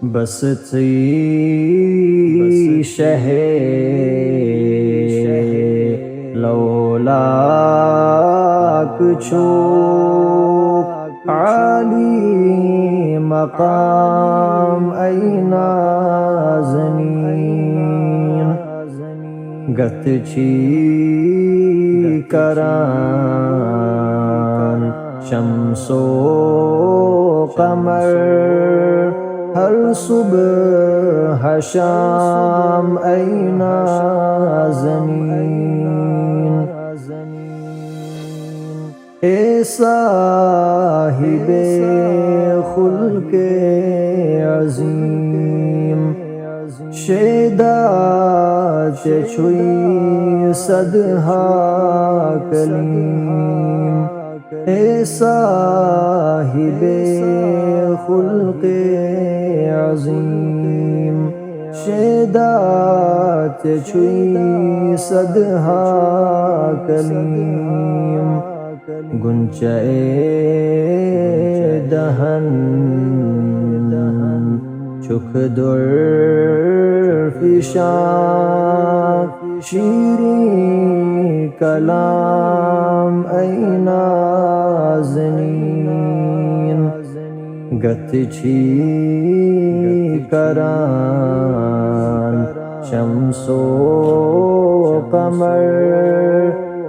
बसती शहे लौलाक चूक आली मकाम ऐना ज़नीन गतची करान शम्सो कमर हर सुबह शाम ऐना ज़मीन ए साहिबे खुल्के अज़ीम शेदात छुई सदहा कलीम ए साहिबे खुल्के अज़ीम शेदात छुई सदहा कलीम गुंचे दहन चुख दुर फिशान शीरी कलाम ऐना ज़नीन गतची करान शम्सो कमर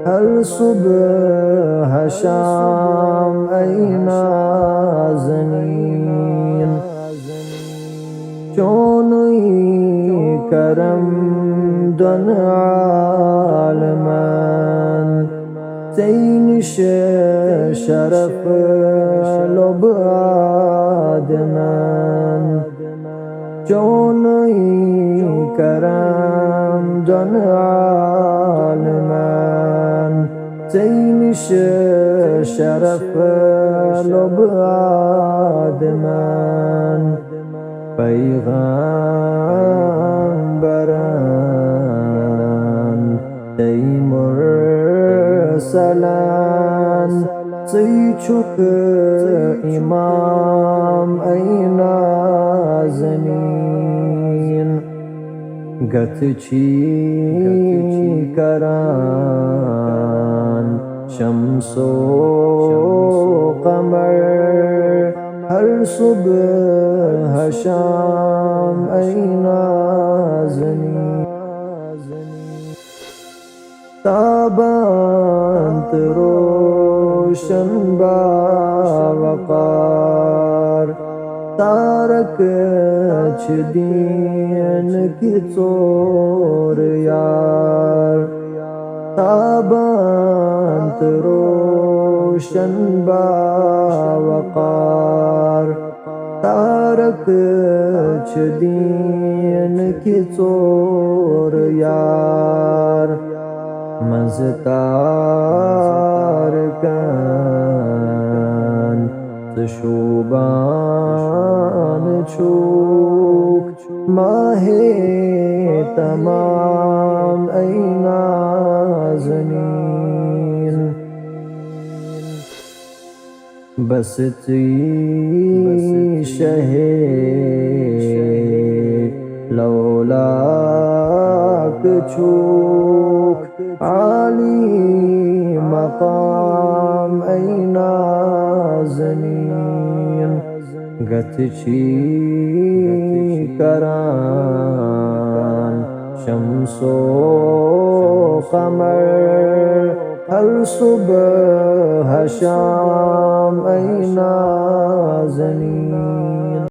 हर सुबह शाम ऐना ज़नीन चोनुई करम दन आलमन तैनिश शरफ लब आदमन चोनुई करम दन आलमन तैनिश शरफ लब आदमन पैगम्बरन तैमुर सलान चुक इमाम ऐना ज़मीन गतची करान शम्सो कमर हर सुबह शाम ऐना ज़मीन ताबंत रोशन बावकार तारक दीन की चोर यार ताबंत रोशन बावकार तारक दीन की चोर यार मज़कार कान शुबान चूक माहे तमाम ऐना ज़नीन बसती शहे लौलाक चूक आली मकाम ऐना ज़नीन गतची करान शम्सो कमर हर सुबह शाम ऐना ज़नीन।